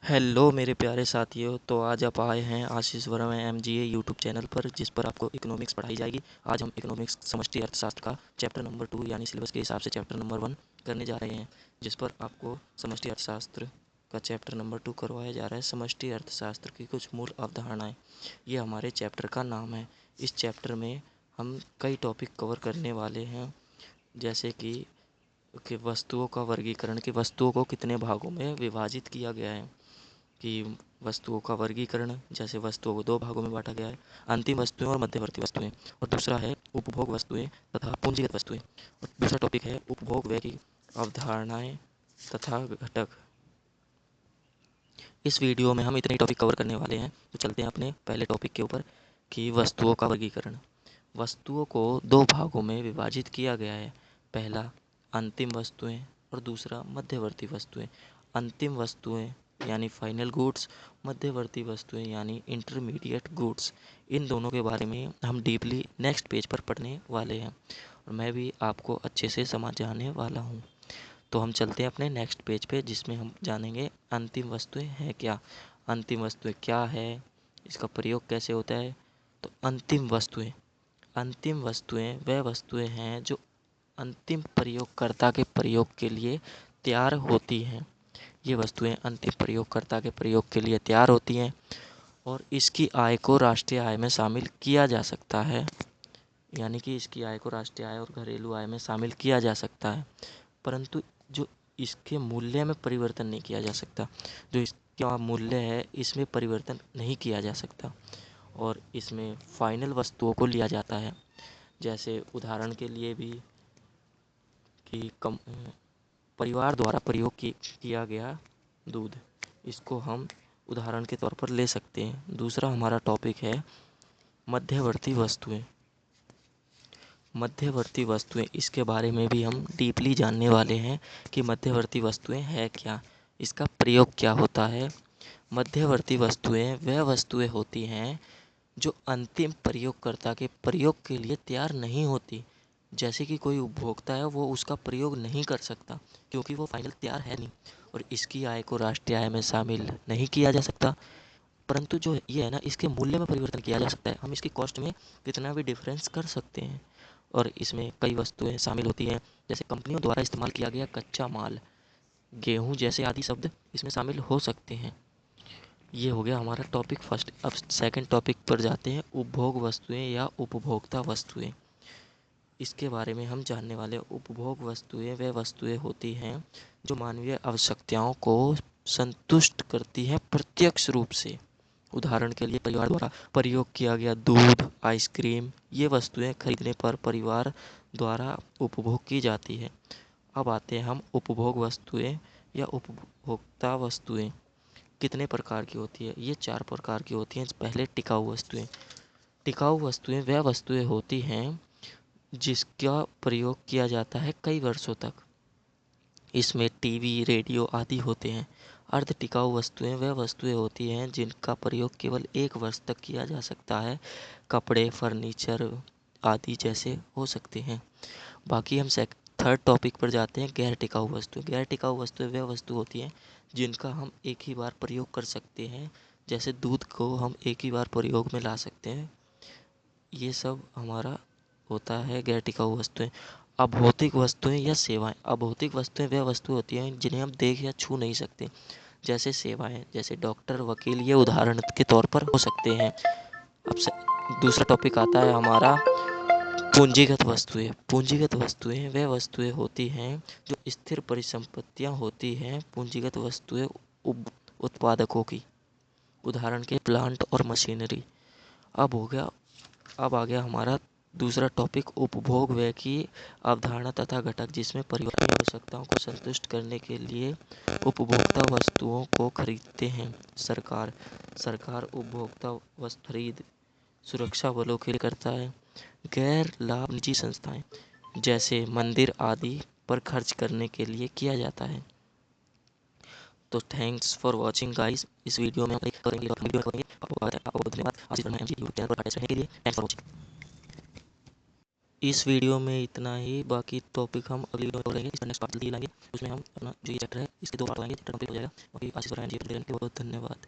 Hello मेरे प्यारे साथियों। तो आज आप आए हैं आशीष वर्मा एमजीए यूट्यूब चैनल पर, जिस पर आपको इकोनॉमिक्स पढ़ाई जाएगी। आज हम इकोनॉमिक्स समष्टि अर्थशास्त्र का चैप्टर नंबर 2 यानी सिलेबस के हिसाब से चैप्टर नंबर 1 करने जा रहे हैं, जिस पर आपको समष्टि अर्थशास्त्र का चैप्टर नंबर 2 करवाया जा रहा है। समष्टि अर्थशास्त्र की कुछ मूल अवधारणाएँ, ये हमारे चैप्टर का नाम है। इस चैप्टर में हम कई टॉपिक कवर करने वाले हैं, जैसे कि वस्तुओं का वर्गीकरण, कि वस्तुओं को कितने भागों में विभाजित किया गया है, कि वस्तुओं का वर्गीकरण, जैसे वस्तुओं को दो भागों में बांटा गया है, अंतिम वस्तुएं और मध्यवर्ती वस्तुएं। और दूसरा है उपभोग वस्तुएं तथा पूंजीगत वस्तुएं। और दूसरा टॉपिक है उपभोग व्यय की अवधारणाएं तथा घटक। इस वीडियो में हम इतने टॉपिक कवर करने वाले हैं। तो चलते हैं अपने पहले टॉपिक के ऊपर, कि वस्तुओं का वर्गीकरण। वस्तुओं को दो भागों में विभाजित किया गया है। पहला अंतिम वस्तुएं और दूसरा मध्यवर्ती वस्तुएं। अंतिम वस्तुएं यानी फाइनल गुड्स, मध्यवर्ती वस्तुएं यानी इंटरमीडिएट गुड्स। इन दोनों के बारे में हम डीपली नेक्स्ट पेज पर पढ़ने वाले हैं, और मैं भी आपको अच्छे से समझाने वाला हूँ। तो हम चलते हैं अपने नेक्स्ट पेज पे, जिसमें हम जानेंगे अंतिम वस्तुएं हैं क्या, अंतिम वस्तुएं क्या है, इसका प्रयोग कैसे होता है। तो अंतिम वस्तुएं वह वस्तुएं हैं जो अंतिम प्रयोगकर्ता के प्रयोग के लिए तैयार होती हैं। ये वस्तुएं अंतिम प्रयोगकर्ता के प्रयोग के लिए तैयार होती हैं, और इसकी आय को राष्ट्रीय आय में शामिल किया जा सकता है। यानी कि इसकी आय को राष्ट्रीय आय और घरेलू आय में शामिल किया जा सकता है, परंतु जो इसके मूल्य में परिवर्तन नहीं किया जा सकता। जो इसका मूल्य है, इसमें परिवर्तन नहीं किया जा सकता, और इसमें फाइनल वस्तुओं को लिया जाता है। जैसे उदाहरण के लिए भी, कि परिवार द्वारा प्रयोग किया गया दूध, इसको हम उदाहरण के तौर पर ले सकते हैं। दूसरा हमारा टॉपिक है मध्यवर्ती वस्तुएं। मध्यवर्ती वस्तुएं, इसके बारे में भी हम डीपली जानने वाले हैं कि मध्यवर्ती वस्तुएं है क्या, इसका प्रयोग क्या होता है। मध्यवर्ती वस्तुएं वह वस्तुएं होती हैं जो अंतिम प्रयोगकर्ता के प्रयोग के लिए तैयार नहीं होती। जैसे कि कोई उपभोक्ता है, वो उसका प्रयोग नहीं कर सकता क्योंकि वो फाइनल तैयार है नहीं, और इसकी आय को राष्ट्रीय आय में शामिल नहीं किया जा सकता। परंतु जो ये है ना, इसके मूल्य में परिवर्तन किया जा सकता है। हम इसकी कॉस्ट में कितना भी डिफरेंस कर सकते हैं, और इसमें कई वस्तुएं शामिल होती हैं। जैसे कंपनियों द्वारा इस्तेमाल किया गया कच्चा माल, गेहूँ जैसे आदि शब्द इसमें शामिल हो सकते हैं। ये हो गया हमारा टॉपिक फर्स्ट। अब सेकंड टॉपिक पर जाते हैं, उपभोग वस्तुएं या उपभोक्ता वस्तुएं। इसके बारे में हम जानने वाले हैं। उपभोग वस्तुएं वे वस्तुएं होती हैं जो मानवीय आवश्यकताओं को संतुष्ट करती हैं प्रत्यक्ष रूप से। उदाहरण के लिए, परिवार द्वारा प्रयोग किया गया दूध, आइसक्रीम, ये वस्तुएं खरीदने पर परिवार द्वारा उपभोग की जाती है। अब आते हैं हम उपभोग वस्तुएं या उपभोक्ता वस्तुएं कितने प्रकार की होती है। ये 4 प्रकार की होती हैं। पहले टिकाऊ वस्तुएं। टिकाऊ वस्तुएं वह वस्तुएं होती हैं जिसका प्रयोग किया जाता है कई वर्षों तक। इसमें टीवी, रेडियो आदि होते हैं। अर्ध टिकाऊ वस्तुएं वह वस्तुएं होती हैं जिनका प्रयोग केवल 1 वर्ष तक किया जा सकता है। कपड़े, फर्नीचर आदि जैसे हो सकते हैं। बाकी हम थर्ड टॉपिक पर जाते हैं, गैर टिकाऊ वस्तुएं। गैर टिकाऊ वस्तुएं वह वस्तु होती हैं जिनका हम एक ही बार प्रयोग कर सकते हैं। जैसे दूध को हम एक ही बार प्रयोग में ला सकते हैं। ये सब हमारा होता है गैर टिकाऊ वस्तुएं। अभौतिक वस्तुएं या सेवाएं। अभौतिक वस्तुएं वह वस्तु होती हैं जिन्हें हम देख या छू नहीं सकते। जैसे सेवाएं, जैसे डॉक्टर, वकील, ये उदाहरण के तौर पर हो सकते हैं। अब दूसरा टॉपिक आता है हमारा पूंजीगत वस्तुएं। पूंजीगत वस्तुएं वह वस्तुएं होती हैं जो स्थिर परिसंपत्तियां होती हैं। पूंजीगत वस्तुएं उत्पादकों की, उदाहरण के प्लांट और मशीनरी। अब हो गया अब आ गया हमारा दूसरा टॉपिक, उपभोग व्यय की अवधारणा तथा घटक, जिसमें परिवार की आवश्यकताओं को संतुष्ट करने के लिए उपभोक्ता वस्तुओं को खरीदते हैं। सरकार उपभोक्ता वस्तु खरीद सुरक्षा बलों के लिए करता है। गैर लाभ निजी संस्थाएं, जैसे मंदिर आदि पर खर्च करने के लिए किया जाता है। तो थैंक्स फॉर वॉचिंग गाइस। इस वीडियो में हम करेंगे आपको धन्यवाद। आशीष वर्मा एमजी यूट्यूब चैनल पर पार्टिसिपेट करने के लिए थैंक्स फॉर वॉचिंग। इस वीडियो में इतना ही, बाकी टॉपिक हम अगली वीडियो में करेंगे। इसका नेक्स्ट पार्ट जल्दी लाएंगे, उसमें हम अपना जो ये चैप्टर है इसके 2 पार्ट लाएंगे, चैप्टर कंप्लीट हो जाएगा। बाकी आशीष और जी बहुत बहुत धन्यवाद।